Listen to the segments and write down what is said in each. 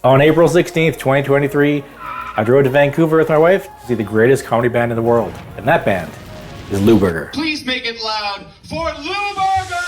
On April 16th, 2023, I drove to Vancouver with my wife to see the greatest comedy band in the world. And that band is Lewberger. Please make it loud for Lewberger!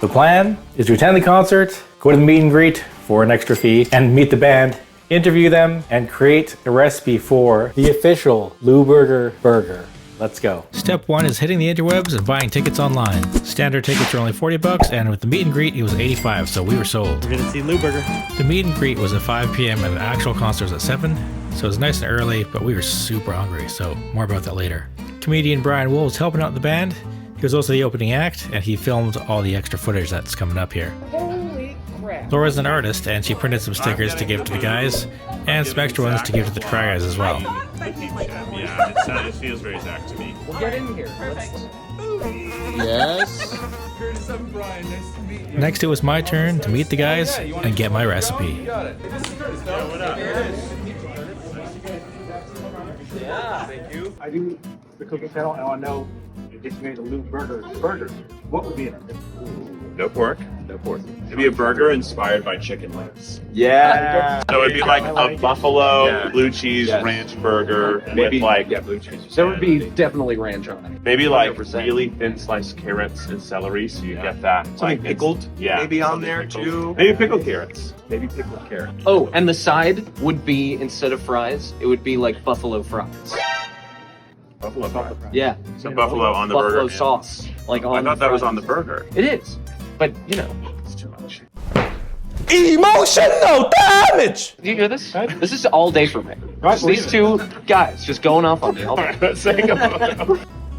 The plan is to attend the concert, go to the meet and greet for an extra fee, and meet the band, interview them, and create a recipe for the official Lewberger Burger. Let's go. Step 1 is hitting the interwebs and buying tickets online. Standard tickets are only $40, and with the meet and greet, it was $85, so we were sold. We're gonna see Lewberger. The meet and greet was at 5 p.m. and the actual concert was at 7, so it was nice and early, but we were super hungry, so more about that later. Comedian Brian Wool was helping out the band. He was also the opening act, and he filmed all the extra footage that's coming up here. Holy crap. Laura's an artist, and she printed some stickers to give to the guys, and some extra ones to give to the Try Guys as well. Yeah, it feels very Zach to me. We'll get in here. Perfect. Yes. Curtis, I'm Brian. Nice to meet you. Next, it was my turn to meet the guys and get my recipe. You got it. This is Curtis. No, what up? Yeah, thank you. I do the cooking channel, and I want to know if you made a Lewberger burger, what would be in it? No pork. No pork. It'd be a burger inspired by chicken wings. Yeah. So it'd be like a buffalo Yeah. blue cheese Yes. ranch burger Maybe with like blue cheese. There would be definitely ranch on it. maybe like 100%. really thin sliced carrots and celery, so you get that Something like pickled, yeah, maybe on something there pickled. too. Maybe pickled carrots. Maybe pickled carrot. Oh, and the side would be, instead of fries, it would be like buffalo fries. Buffalo fries. Yeah, So buffalo on the buffalo burger. sauce. Like on I thought that was fries. on the burger. It is, but you know. It's too much. Emotional damage. Do you hear this? This is all day for me. I Just believe these two guys just going off on me. All right, let's say go.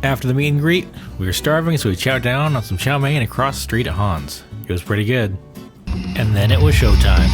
After the meet and greet, we were starving, so we chowed down on some chow mein across the street at Han's. It was pretty good. And then it was showtime.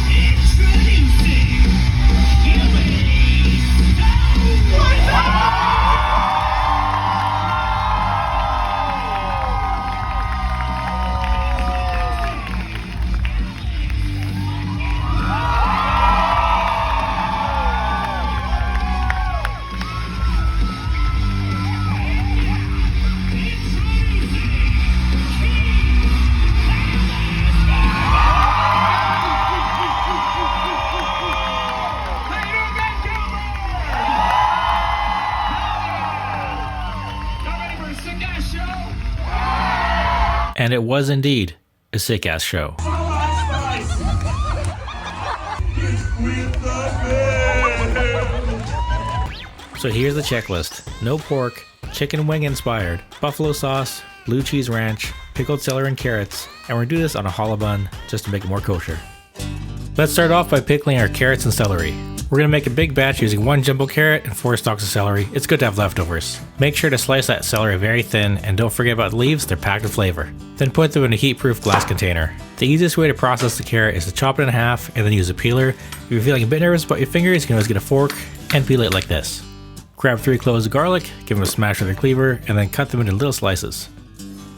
And it was indeed a sick-ass show. So here's the checklist. No pork, chicken wing inspired, buffalo sauce, blue cheese ranch, pickled celery and carrots, and we're gonna do this on a challah bun just to make it more kosher. Let's start off by pickling our carrots and celery. We're gonna make a big batch using 1 jumbo carrot and 4 stalks of celery. It's good to have leftovers. Make sure to slice that celery very thin, and don't forget about the leaves, they're packed with flavor. Then put them in a heat-proof glass container. The easiest way to process the carrot is to chop it in half and then use a peeler. If you're feeling a bit nervous about your fingers, you can always get a fork and peel it like this. Grab 3 cloves of garlic, give them a smash with a cleaver, and then cut them into little slices.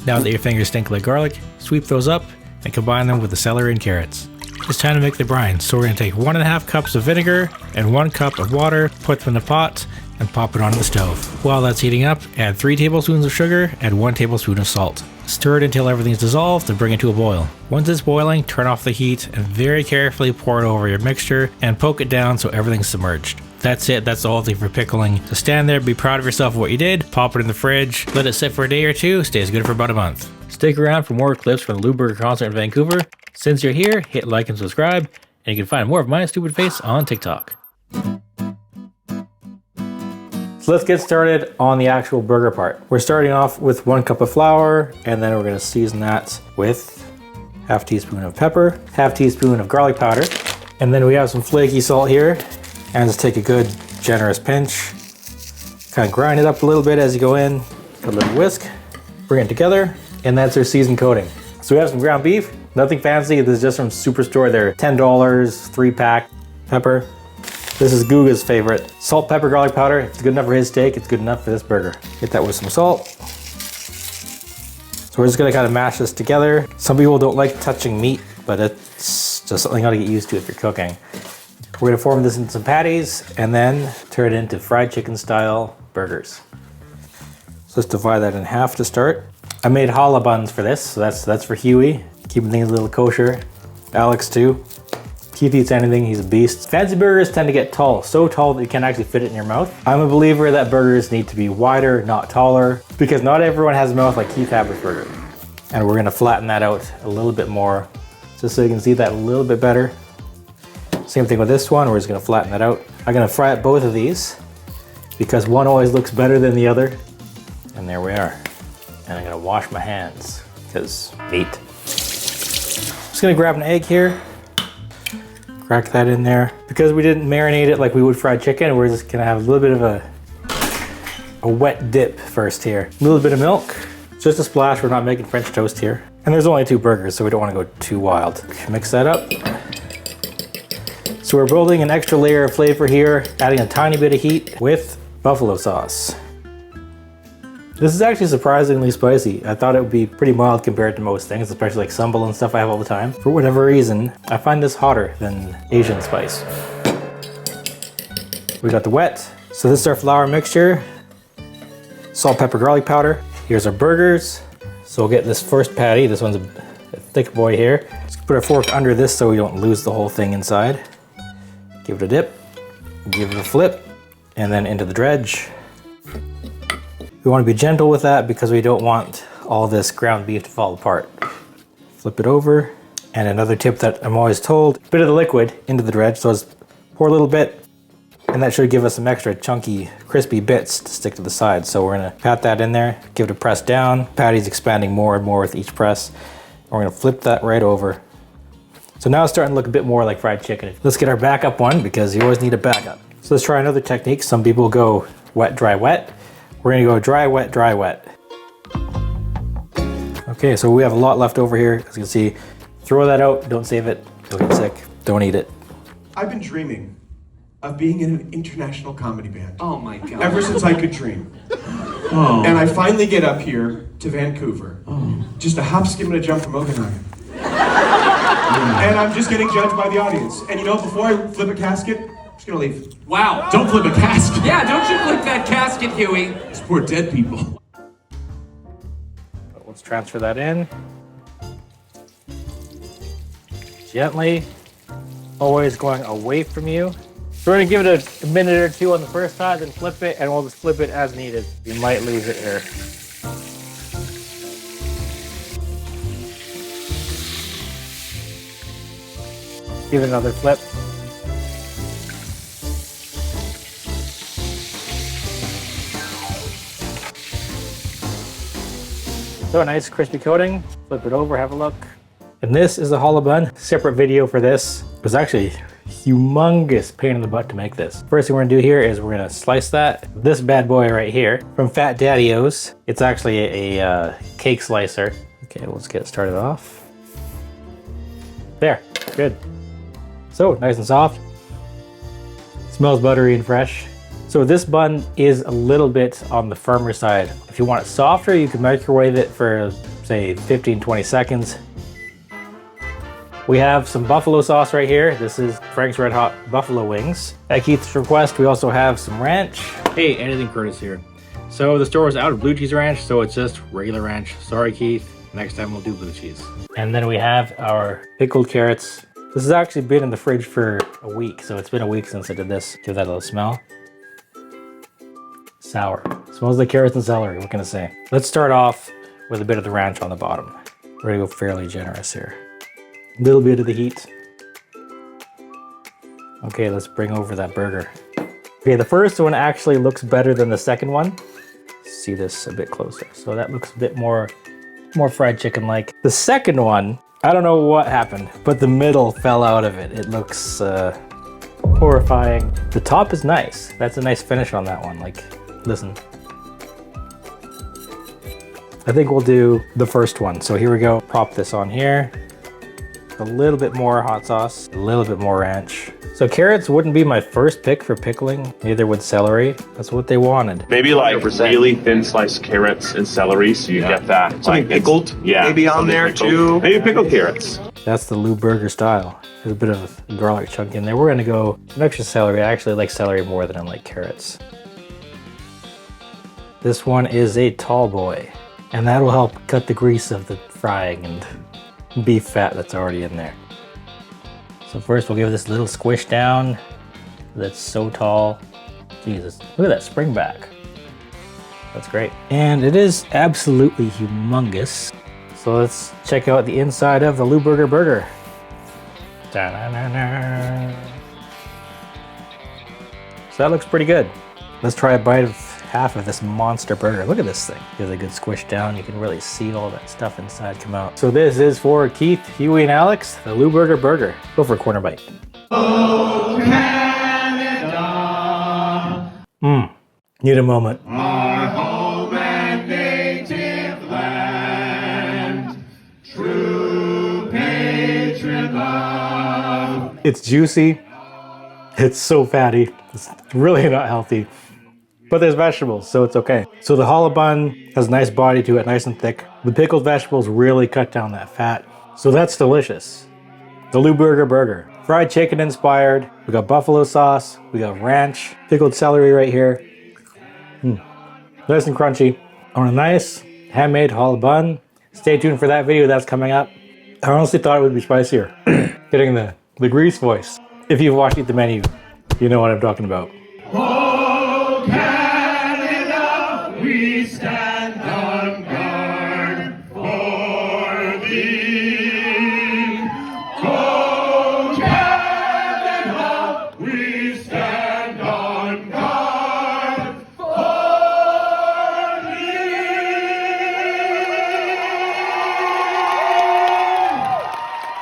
Now that your fingers stink like garlic, sweep those up and combine them with the celery and carrots. It's time to make the brine, so we're going to take 1.5 cups of vinegar and 1 cup of water, put them in a pot, and pop it onto the stove. While that's heating up, add 3 tablespoons of sugar and 1 tablespoon of salt. Stir it until everything's dissolved and bring it to a boil. Once it's boiling, turn off the heat and very carefully pour it over your mixture and poke it down so everything's submerged. That's it, that's the whole thing for pickling. So stand there, be proud of yourself for what you did, pop it in the fridge, let it sit for a day or two, stays good for about a month. Stick around for more clips from the Lewberger concert in Vancouver. Since you're here, hit like and subscribe, and you can find more of my stupid face on TikTok. So let's get started on the actual burger part. We're starting off with 1 cup of flour, and then we're gonna season that with half teaspoon of pepper, half teaspoon of garlic powder, and then we have some flaky salt here, and just take a good generous pinch. Kind of grind it up a little bit as you go in, a little whisk, bring it together, and that's our seasoned coating. So we have some ground beef, nothing fancy, this is just from Superstore. They're $10, 3-pack. Pepper. This is Guga's favorite. Salt, pepper, garlic powder. If it's good enough for his steak, it's good enough for this burger. Get that with some salt. So we're just gonna kind of mash this together. Some people don't like touching meat, but it's just something you gotta get used to if you're cooking. We're gonna form this into some patties and then turn it into fried chicken style burgers. So let's divide that in half to start. I made challah buns for this, so that's for Hughie, keeping things a little kosher. Alex too. Keith eats anything, he's a beast. Fancy burgers tend to get tall, so tall that you can't actually fit it in your mouth. I'm a believer that burgers need to be wider, not taller, because not everyone has a mouth like Keith Habersberger. And we're gonna flatten that out a little bit more, just so you can see that a little bit better. Same thing with this one, we're just gonna flatten that out. I'm gonna fry up both of these, because one always looks better than the other. And there we are. And I'm gonna wash my hands, because meat. Just gonna grab an egg here. Crack that in there. Because we didn't marinate it like we would fried chicken, we're just gonna have a little bit of a wet dip first here. A little bit of milk, just a splash. We're not making French toast here. And there's only 2 burgers, so we don't wanna go too wild. Mix that up. So we're building an extra layer of flavor here, adding a tiny bit of heat with buffalo sauce. This is actually surprisingly spicy. I thought it would be pretty mild compared to most things, especially like sambal and stuff I have all the time. For whatever reason, I find this hotter than Asian spice. We got the wet. So this is our flour mixture. Salt, pepper, garlic powder. Here's our burgers. So we'll get this first patty. This one's a thick boy here. Just put our fork under this so we don't lose the whole thing inside. Give it a dip, give it a flip, and then into the dredge. We want to be gentle with that because we don't want all this ground beef to fall apart. Flip it over. And another tip that I'm always told, a bit of the liquid into the dredge. So let's pour a little bit, and that should give us some extra chunky, crispy bits to stick to the side. So we're gonna pat that in there, give it a press down. Patty's expanding more and more with each press. We're gonna flip that right over. So now it's starting to look a bit more like fried chicken. Let's get our backup one because you always need a backup. So let's try another technique. Some people go wet, dry, wet. We're gonna go dry, wet, dry, wet. Okay, so we have a lot left over here. As you can see, throw that out, don't save it, you'll get sick, don't eat it. I've been dreaming of being in an international comedy band. Oh my God. Ever since I could dream. And I finally get up here to Vancouver. Just a hop, skip, and a jump from Okanagan. And I'm just getting judged by the audience. And you know, before I flip a casket, I'm just gonna leave. Wow. Don't flip a casket. Yeah, don't you flip that casket, Hughie. It's poor dead people. Let's transfer that in. Gently, always going away from you. So we're gonna give it a minute or two on the first side, then flip it, and we'll just flip it as needed. You might lose it here. Give it another flip. So a nice crispy coating. Flip it over, have a look. And this is a challah bun. Separate video for this. It was actually a humongous pain in the butt to make this. First thing we're gonna do here is we're gonna slice that. This bad boy right here from Fat Daddy-O's. It's actually a cake slicer. Okay, let's get it started off. There, good. So nice and soft. Smells buttery and fresh. So this bun is a little bit on the firmer side. If you want it softer, you can microwave it for say 15-20 seconds. We have some buffalo sauce right here. This is Frank's Red Hot Buffalo Wings. At Keith's request, we also have some ranch. Hey, Anything Curtis here. So the store was out of blue cheese ranch, so it's just regular ranch. Sorry, Keith. Next time we'll do blue cheese. And then we have our pickled carrots. This has actually been in the fridge for a week, so it's been a week since I did this. Give that a little smell. Sour. Smells like carrots and celery, what can I say? Let's start off with a bit of the ranch on the bottom. We're gonna go fairly generous here. A little bit of the heat. Okay, let's bring over that burger. Okay, the first one actually looks better than the second one. See this a bit closer. So that looks a bit more fried chicken-like. The second one, I don't know what happened, but the middle fell out of it. It looks horrifying. The top is nice. That's a nice finish on that one. Like, listen. I think we'll do the first one. So here we go. Pop this on here. A little bit more hot sauce, a little bit more ranch. So carrots wouldn't be my first pick for pickling, neither would celery. That's what they wanted. Maybe like 100%. really thin sliced carrots and celery, so you get that. Something like, pickled, yeah, maybe on something there pickled. too. Maybe pickled carrots. That's the Lewberger style. There's a bit of garlic chunk in there. We're gonna go some extra celery. I actually like celery more than I like carrots. This one is a tall boy, and that'll help cut the grease of the frying and beef fat that's already in there. So first we'll give this a little squish down. That's so tall. Jesus, look at that spring back. That's great. And it is absolutely humongous. So let's check out the inside of the Lewberger Burger. Da-na-na-na. So that looks pretty good. Let's try a bite of half of this monster burger. Look at this thing. Gives a good squish down. You can really see all that stuff inside come out. So this is for Keith, Hughie, and Alex, the Lewberger Burger. Go for a corner bite. Oh, Canada, Need a moment. our home and native land, true patriot love. It's juicy. It's so fatty. It's really not healthy. But there's vegetables, so it's okay. So the challah bun has a nice body to it, nice and thick. The pickled vegetables really cut down that fat. So that's delicious. The Lewberger Burger. Fried chicken inspired. We got buffalo sauce. We got ranch. Pickled celery right here. Nice and crunchy. On a nice handmade challah bun. Stay tuned for that video that's coming up. I honestly thought it would be spicier. Getting the grease voice. If you've watched Eat the Menu, you know what I'm talking about. Oh, Canada, we stand on guard for thee. Oh, Canada, we stand on guard for thee.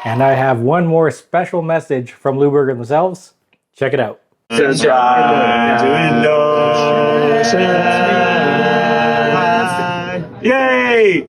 And I have one more special message from Lewberger themselves. Check it out. Yay!